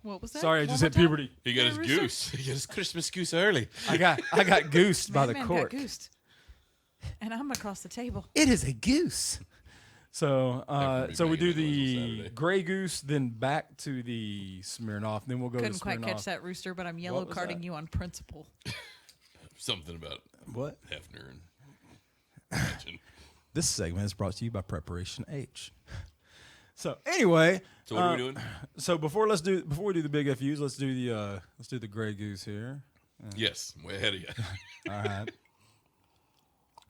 D: What was that?
C: Sorry, I
D: One
C: just
D: more
C: hit
D: time?
C: puberty.
A: He got his
D: Rooster?
A: goose. He got his Christmas goose early.
C: I got goosed by the
D: Madman
C: cork.
D: got goosed. And I'm across the table.
C: It is a goose. So,
A: Everybody
C: so we do
A: making that noise on
C: the
A: Saturday.
C: Grey Goose, then back to the Smirnoff, then we'll go
D: Couldn't
C: to
D: quite
C: Smirnoff.
D: catch that, Rooster, but I'm yellow
C: was
D: carding
C: that?
D: you on principle.
A: Something about
C: What?
A: Hefner and Imagine.
C: This segment is brought to you by Preparation H. So anyway,
A: So what are we doing?
C: so before we do the big FUs, let's do the Grey Goose here.
A: Yes, way ahead of you.
C: All right.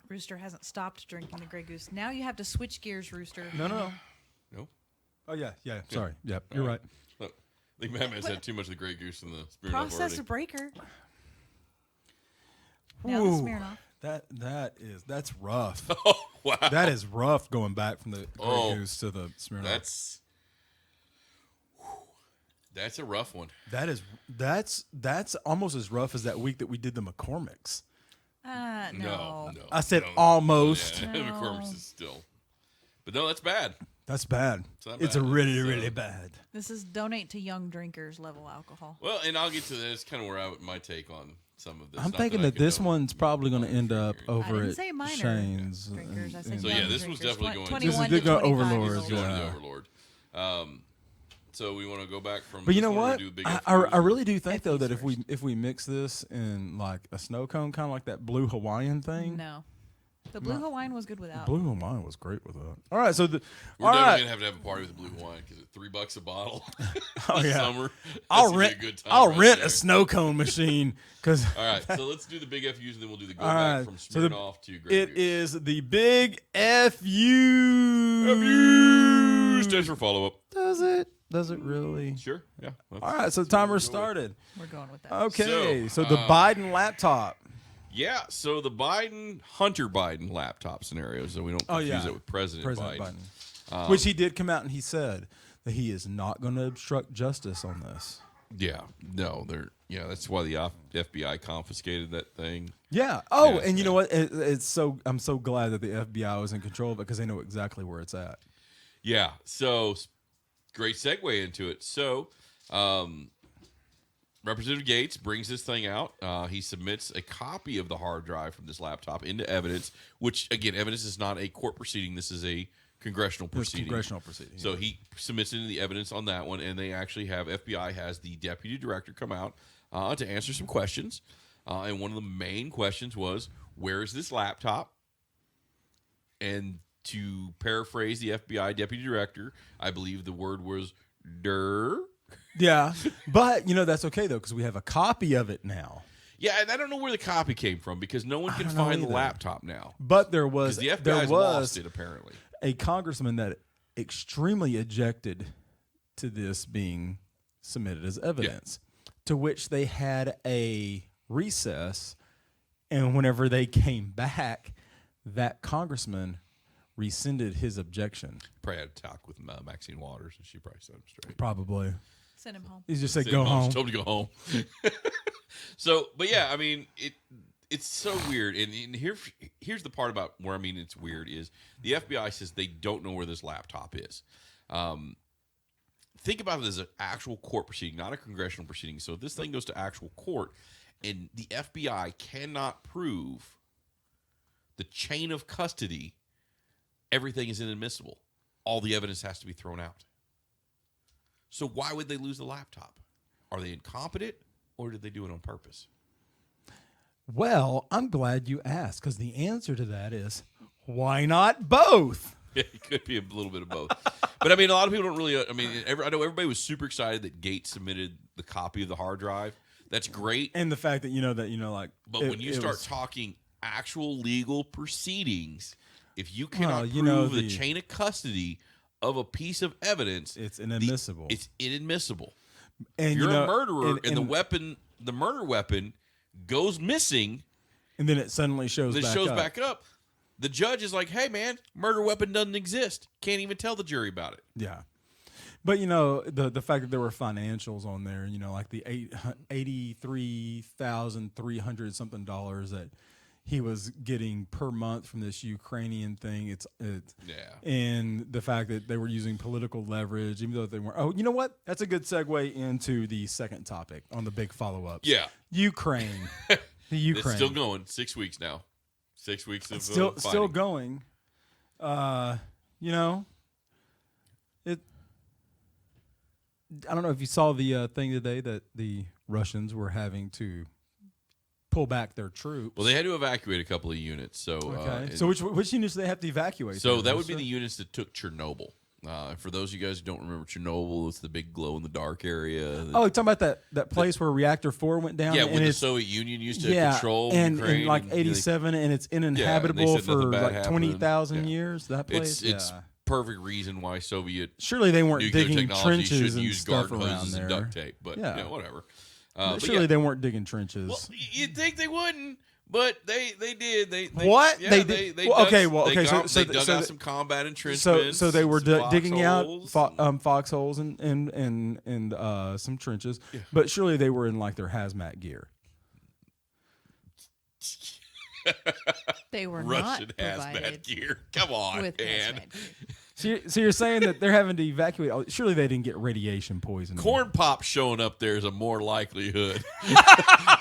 D: Rooster hasn't stopped drinking the Grey Goose. Now you have to switch gears, Rooster.
C: No.
A: No?
C: Oh yeah. Sorry. Yep. You're right.
A: Look, I think Madman's had too much of the Grey Goose in the Smirnoff
D: Process
A: already.
D: a breaker. Now
C: Ooh,
D: the Smirnoff.
C: That's rough.
A: Oh, wow.
C: That is rough going back from the Grey
A: Oh,
C: Goose to the Smirnoff.
A: That's a rough one.
C: That's almost as rough as that week that we did the McCormick's.
D: No.
C: I said
A: no.
C: almost.
A: Yeah,
D: No.
A: McCormick's is still. But no, that's bad.
C: That's bad.
A: It's not
C: It's
A: bad.
C: a really,
A: It's,
C: really bad.
D: This is donate to young drinkers level alcohol.
A: Well, and I'll get to this. Kind of where my take on some of this.
C: I'm
A: Not
C: thinking
A: I
C: that this
A: condone
C: one's probably going to end up
D: I
C: over
D: didn't
C: at
D: say minor
C: Shane's.
D: drinkers. I said
A: So
D: young
A: yeah, this one's
D: drinkers.
A: definitely going.
D: 21
C: This is
D: to
C: go
D: 25
C: overlords,
D: years old.
A: Going to
C: yeah.
A: the Overlord. So we want to go back from.
C: But you
A: this
C: know
A: one or
C: what?
A: do big
C: I
A: FUs?
C: really do think though
D: FUs
C: that
D: first.
C: if we mix this in like a snow cone, kind of like that blue Hawaiian thing.
D: No. The blue Hawaiian was good without.
C: Blue Hawaiian was great with that. All right, so
A: We're
C: all
A: definitely
C: right.
A: gonna have to have a party with the blue Hawaiian because at $3 a bottle.
C: Oh,
A: this
C: yeah.
A: summer.
C: I'll
A: that's gonna be
C: rent.
A: a good time
C: I'll
A: right
C: rent
A: there.
C: a snow cone machine because.
A: All right, so let's do the big FUs and then we'll do the go
C: All
A: back
C: right,
A: from
C: so
A: Smirnoff to Grey
C: It
A: Goose.
C: is the big FU.
A: FUs. Stands for follow up.
C: Does it? Does it really?
A: Sure. Yeah.
C: All right, so the timer started.
D: We're going with that.
C: Okay,
A: So,
C: so the Biden laptop.
A: Yeah. So the Hunter Biden laptop scenario, so we don't confuse it with President Biden.
C: Which he did come out and he said that he is not going to obstruct justice on this.
A: Yeah. No, that's why the FBI confiscated that thing.
C: Yeah. Oh,
A: Yeah,
C: and you
A: yeah.
C: know what? It's so I'm so glad that the FBI was in control of it because they know exactly where it's at.
A: Yeah. So great segue into it. So Representative Gates brings this thing out. He submits a copy of the hard drive from this laptop into evidence, which, again, evidence is not a court proceeding. This is a congressional proceeding.
C: Congressional proceeding.
A: So he submits into the evidence on that one, and they actually have FBI has the deputy director come out to answer some questions. And one of the main questions was, where is this laptop? And to paraphrase the FBI deputy director, I believe the word was "der."
C: Yeah, but you know that's okay though because we have a copy of it now.
A: Yeah, and I don't know where the copy came from because no one can
C: don't know
A: find the
C: either.
A: laptop now.
C: But there was
A: Because the
C: there
A: FBI's
C: was
A: lost it, apparently.
C: a congressman that extremely objected to this being submitted as evidence, to which they had a recess, and whenever they came back, that congressman rescinded his objection.
A: Probably had to talk with Maxine Waters, and she probably set him straight.
C: Probably.
D: Send him home.
C: He just said,
A: Said,
C: go
A: "Mom,
C: home.
A: she told me to go home." So, but yeah, I mean, it's so weird. And here's the part about where I mean it's weird is the FBI says they don't know where this laptop is. Think about it as an actual court proceeding, not a congressional proceeding. So if this thing goes to actual court and the FBI cannot prove the chain of custody, everything is inadmissible. All the evidence has to be thrown out. So why would they lose the laptop? Are they incompetent or did they do it on purpose?
C: Well, I'm glad you asked because the answer to that is why not both?
A: Yeah, it could be a little bit of both. But I mean, a lot of people don't really. I mean, I know everybody was super excited that Gates submitted the copy of the hard drive. That's great.
C: And the fact that like,
A: But when you start talking actual legal proceedings, if you
C: Well,
A: cannot
C: you know,
A: prove the
C: the-
A: chain of custody of a piece of evidence,
C: it's inadmissible.
A: it's inadmissible.
C: and
A: If you're a murderer
C: and
A: the murder weapon goes missing,
C: and then it suddenly shows
A: this
C: back
A: shows
C: up.
A: back up. The judge is like, "Hey, man, murder weapon doesn't exist. Can't even tell the jury about it."
C: Yeah. But the fact that there were financials on there, like the $83,300 something that he was getting per month from this Ukrainian thing. It's
A: Yeah.
C: and the fact that they were using political leverage, even though they weren't. Oh, you know what? That's a good segue into the second topic on the big follow-ups.
A: Yeah.
C: Ukraine. The Ukraine.
A: It's still going. 6 weeks now. 6 weeks of
C: Still
A: fighting.
C: going. You know, it. I don't know if you saw the thing today that the Russians were having to pull back their troops.
A: Well, they had to evacuate a couple of units. So,
C: okay. So which units do they have to evacuate?
A: So that would be the units that took Chernobyl. For those of you guys who don't remember Chernobyl, it's the big glow in the dark area.
C: Oh, you're talking about that place where Reactor 4 went down?
A: Yeah,
C: and
A: when the
C: it's,
A: Soviet Union used to control
C: and
A: Ukraine.
C: in like 87, and it's uninhabitable
A: said nothing
C: for
A: bad
C: like
A: happened.
C: 20,000 years, that place?
A: It's perfect reason why Soviet
C: surely they weren't
A: nuclear
C: digging
A: technology
C: trenches
A: should
C: and
A: use
C: stuff
A: garden
C: around
A: hoses
C: there.
A: and duct tape. But
C: Yeah.
A: whatever.
C: Surely they weren't digging trenches.
A: Well, you'd think they wouldn't, but they did. They
C: What?
A: Yeah,
C: They did?
A: They
C: Well,
A: dug,
C: okay, well,
A: they
C: okay,
A: got-
C: so
A: they dug
C: so
A: out
C: the-
A: some combat entrenchments.
C: So they were
A: some
C: digging out
A: foxholes,
C: foxholes and some trenches, but surely they were in like their hazmat gear.
D: They were
A: Russian
D: not
A: hazmat
D: provided
A: gear. Come on,
D: with
A: man.
D: hazmat gear.
C: So you're saying that they're having to evacuate? Surely they didn't get radiation poisoning.
A: Corn Pop showing up there is a more likelihood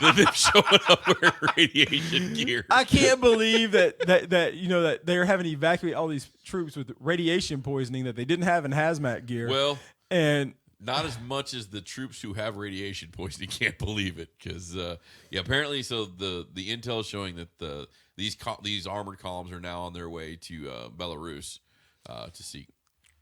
A: than them showing up wearing radiation gear.
C: I can't believe that you know that they're having to evacuate all these troops with radiation poisoning that they didn't have in hazmat gear.
A: Well,
C: and
A: not as much as the troops who have radiation poisoning can't believe it, because apparently, so the intel is showing that these armored columns are now on their way to Belarus to seek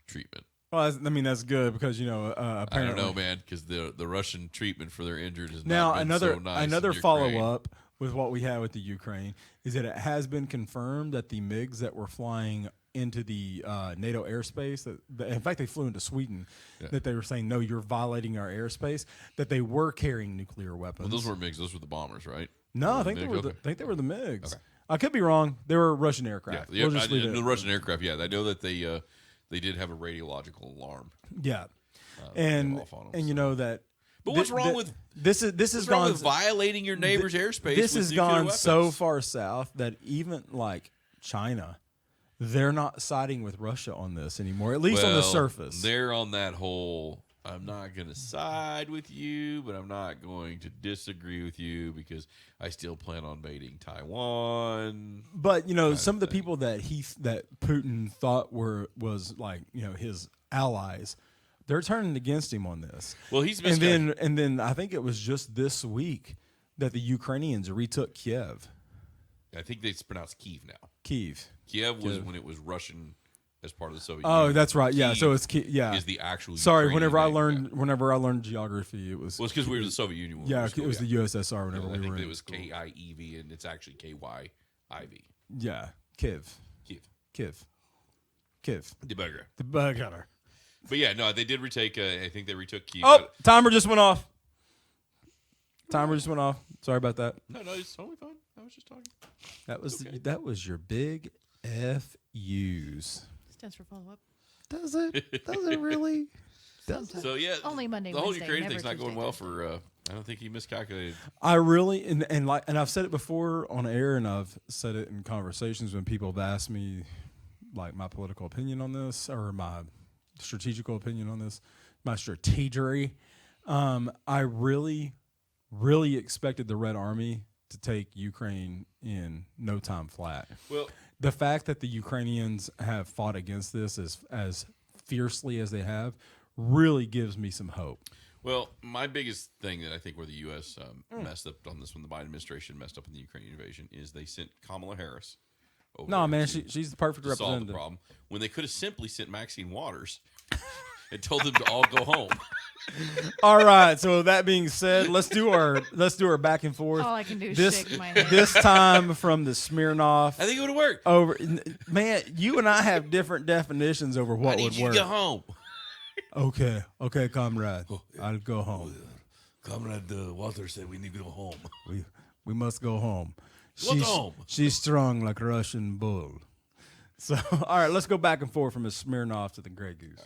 A: treatment.
C: well, I mean that's good because apparently
A: I don't know, man, because the Russian treatment for their injured is
C: now
A: not been
C: another
A: so nice.
C: another
A: in Ukraine.
C: follow up with what we had with the Ukraine is that it has been confirmed that the MiGs that were flying into the NATO airspace, that in fact they flew into Sweden, that they were saying no, you're violating our airspace. That they were carrying nuclear weapons.
A: Well, those weren't MiGs; those were the bombers, right?
C: No, I
A: Or
C: think they
A: MiGs?
C: were.
A: Okay.
C: I think they were the MiGs.
A: Okay.
C: I could be wrong. They were Russian
A: Yeah,
C: aircraft.
A: yeah,
C: We'll just leave it.
A: the Russian aircraft. Yeah, I know that they did have a radiological alarm.
C: Yeah,
A: went off on 'em,
C: and
A: so.
C: you know that.
A: But what's wrong with
C: this? Has
A: what's wrong
C: gone
A: with violating your neighbor's airspace?
C: This
A: with
C: has
A: nuclear
C: gone
A: weapons?
C: so far south that even like China, they're not siding with Russia on this anymore. At least on the
A: Well,
C: surface.
A: they're on that whole. I'm not going to side with you, but I'm not going to disagree with you because I still plan on invading Taiwan.
C: But some of the people that Putin thought was like his allies, they're turning against him on this.
A: Well, he's
C: and then I think it was just this week that the Ukrainians retook Kiev.
A: I think it's pronounced Kiev now.
C: Kiev.
A: Kiev was when it was Russian as part of the Soviet
C: Oh,
A: Union.
C: that's right. Yeah.
A: Kiev
C: So it's yeah.
A: is the actual.
C: Sorry.
A: Ukrainian name.
C: Whenever I learned geography, it was.
A: Well, it's because we were the Soviet Union. when we
C: Yeah,
A: were
C: it
A: still-
C: was the USSR. Whenever
A: I
C: we
A: think
C: were
A: it
C: in
A: was
C: school.
A: KIEV, and it's actually KYIV.
C: Yeah, Kiev.
A: The burger.
C: The burger.
A: But yeah, no, they did retake. I think they retook Kiev.
C: Oh, timer just went off. Sorry about that.
A: No, it's totally fine. I was just talking.
C: That was your big FUs.
D: Stands for follow up.
C: Does it? Does it really? Does it?
A: So yeah,
D: Only Monday,
A: The whole
D: Wednesday,
A: Ukraine
D: never
A: thing's not going
D: Tuesday,
A: well
D: Thursday.
A: for. I don't think he miscalculated.
C: I really and I've said it before on air, and I've said it in conversations when people have asked me like my political opinion on this or my strategical opinion on this, my strategery. I really expected the Red Army to take Ukraine in no time flat.
A: Well,
C: The fact that the Ukrainians have fought against this as fiercely as they have really gives me some hope.
A: Well, my biggest thing that I think where the U.S. Messed up on this one, the Biden administration messed up in the Ukrainian invasion, is they sent Kamala Harris over
C: No,
A: there
C: man,
A: to
C: she's the perfect
A: solve the
C: representative.
A: problem when they could have simply sent Maxine Waters and told them to all go home.
C: All right. So that being said, let's do our back and forth.
D: All I can do is
C: This
D: shake my head.
C: this time from the Smirnoff
A: I think it would have worked.
C: over. Man, you and I have different definitions over
A: I
C: what
A: need
C: would
A: you
C: work.
A: to go home.
C: Okay, comrade. I'll go home.
A: Comrade Waters said we need to go home.
C: We must go home.
A: Let's go home.
C: She's strong like a Russian bull. So, all right, let's go back and forth from the Smirnoff to the Grey Goose.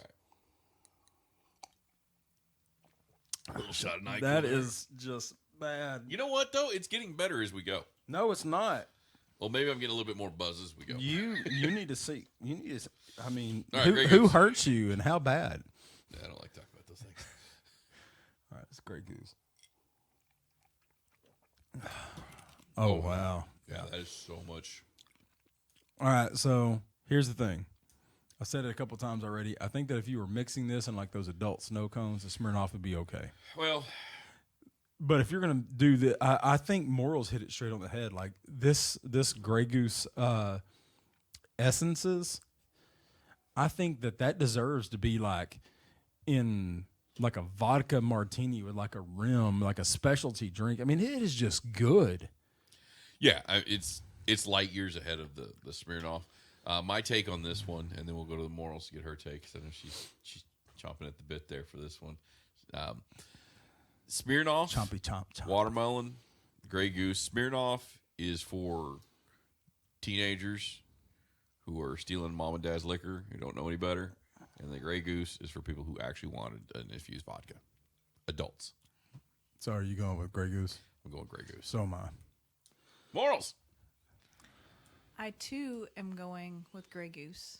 A: A little shot of night.
C: That is just bad.
A: You know what though? It's getting better as we go.
C: No, it's not.
A: Well, maybe I'm getting a little bit more buzz as we go.
C: You need to see. You need to. I mean,
A: All right, Grey
C: who
A: Goose.
C: hurts you and how bad?
A: Yeah, I don't like talking about those things.
C: All right, it's Grey Goose. Oh wow.
A: Yeah, that is so much.
C: All right, so here's the thing. I said it a couple times already. I think that if you were mixing this in like those adult snow cones, the Smirnoff would be okay.
A: Well,
C: but if you're gonna do the, I think Morals hit it straight on the head. Like this Grey Goose essences, I think that deserves to be like in like a vodka martini with like a rim, like a specialty drink. I mean, it is just good.
A: yeah, it's light years ahead of the Smirnoff. My take on this one, and then we'll go to the Morals to get her take, because I know she's chomping at the bit there for this one. Smirnoff,
C: Chompy chomp chomp.
A: Watermelon, Grey Goose. Smirnoff is for teenagers who are stealing mom and dad's liquor, who don't know any better. And the Grey Goose is for people who actually wanted an infused vodka. Adults.
C: So are you going with Grey Goose?
A: I'm going Grey Goose.
C: So am I.
A: Morals.
D: I too am going with Grey Goose.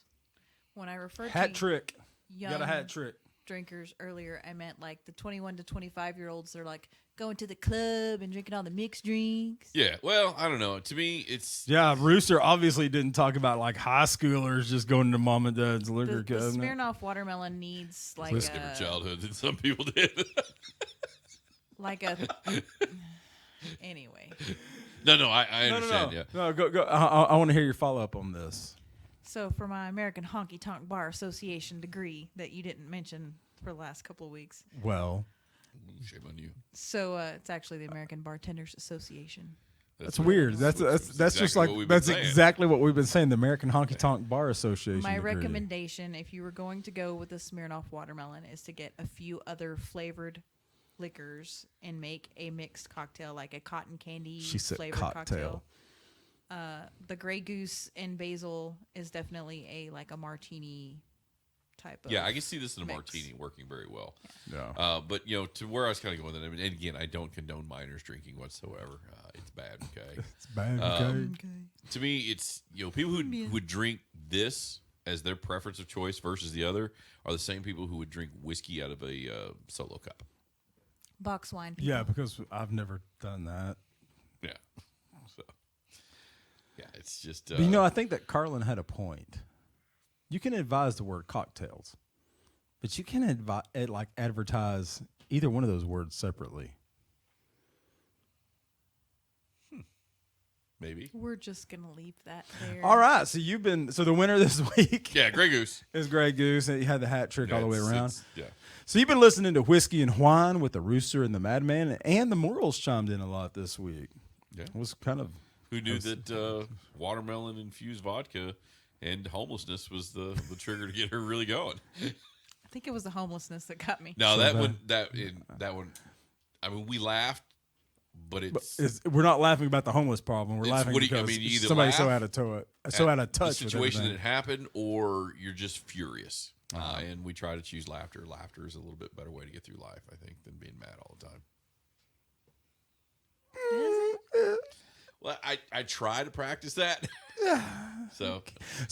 D: When I referred
C: Hat
D: to
C: trick. You
D: young
C: got a hat trick.
D: drinkers earlier, I meant like the 21 to 25-year-olds. They're like going to the club and drinking all the mixed drinks.
A: Yeah, well, I don't know. To me, it's...
C: Yeah, Rooster obviously didn't talk about like high schoolers just going to mom and dad's
D: The,
C: liquor
D: the
C: cabinet.
D: Smirnoff Watermelon needs like
A: It's a different childhood than some people did.
D: like a anyway.
A: No, I understand, yeah.
C: No, go. I want to hear your follow up on this.
D: So for my American Honky Tonk Bar Association degree that you didn't mention for the last couple of weeks.
C: Well,
A: Shame on you.
D: So it's actually the American Bartenders Association.
C: that's weird. That's just like that's exactly what we've been saying. The American Honky Tonk Bar Association.
D: My
C: degree.
D: recommendation, if you were going to go with the Smirnoff Watermelon, is to get a few other flavored liquors and make a mixed cocktail, like a cotton candy
C: She said
D: flavored
C: cocktail.
D: The Grey Goose and Basil is definitely a martini type of.
A: Yeah, I can see this in a
D: mix.
A: martini working very well.
C: Yeah.
A: But, to where I was kind of going with it, I mean, and again, I don't condone minors drinking whatsoever. It's bad, okay?
C: It's bad. Okay.
A: To me, it's, people who would drink this as their preference of choice versus the other are the same people who would drink whiskey out of a solo cup.
D: Box wine. People.
C: Yeah, because I've never done that.
A: Yeah. So, yeah, it's just...
C: But I think that Carlin had a point. You can advise the word cocktails, but you can advertise either one of those words separately.
A: Maybe.
D: We're just gonna leave that there.
C: All right, so the winner this week
A: Yeah, Grey Goose.
C: is Grey Goose, and you had the hat trick all the way around.
A: Yeah.
C: So you've been listening to Whiskey and Whine with the Rooster and the Madman, and the Morals chimed in a lot this week.
A: Yeah.
C: It was kind of...
A: Who knew that watermelon infused vodka and homelessness was the trigger to get her really going?
D: I think it was the homelessness that got me.
A: No,
C: So
A: that one. I mean, we laughed, but
C: we're not laughing about the homeless problem. We're
A: It's
C: laughing
A: what do you-
C: because
A: I mean, you either
C: somebody's so
A: laugh
C: out of touch
A: the
C: with
A: situation that
C: everything.
A: it happened, or you're just furious. And we try to choose laughter. Laughter is a little bit better way to get through life, I think, than being mad all the time. Well, I try to practice that. So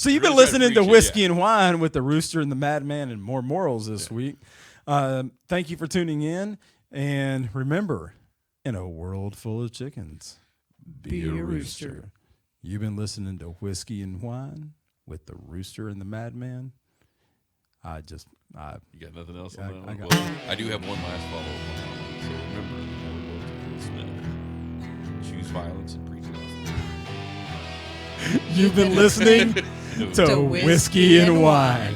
C: you've been listening to Whiskey and Whine with the Rooster and the Madman and more Morals this week. Thank you for tuning in. And remember, in a world full of chickens, be a rooster. You've been listening to Whiskey and Whine with the Rooster and the Madman.
A: You got nothing else on that
C: I
A: one?
C: got
A: Well, I do have one last follow-up. So remember, Smith, choose violence and preach love.
C: You've been listening to Whiskey and Wine.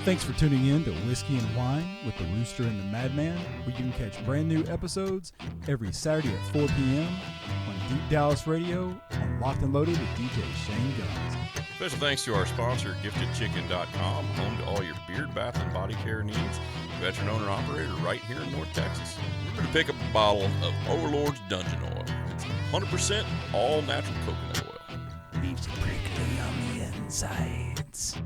C: Thanks for tuning in to Whiskey and Wine with the Rooster and the Madman, where you can catch brand new episodes every Saturday at 4 p.m. on Deep Dallas Radio on Locked and Loaded with DJ Shane Guns.
A: Special thanks to our sponsor, GiftedChicken.com, home to all your beard, bath, and body care needs. Veteran owner operator right here in North Texas. Remember to pick up a bottle of Overlord's Dungeon Oil. It's 100% all natural coconut oil.
C: Leaves you prickly on the insides.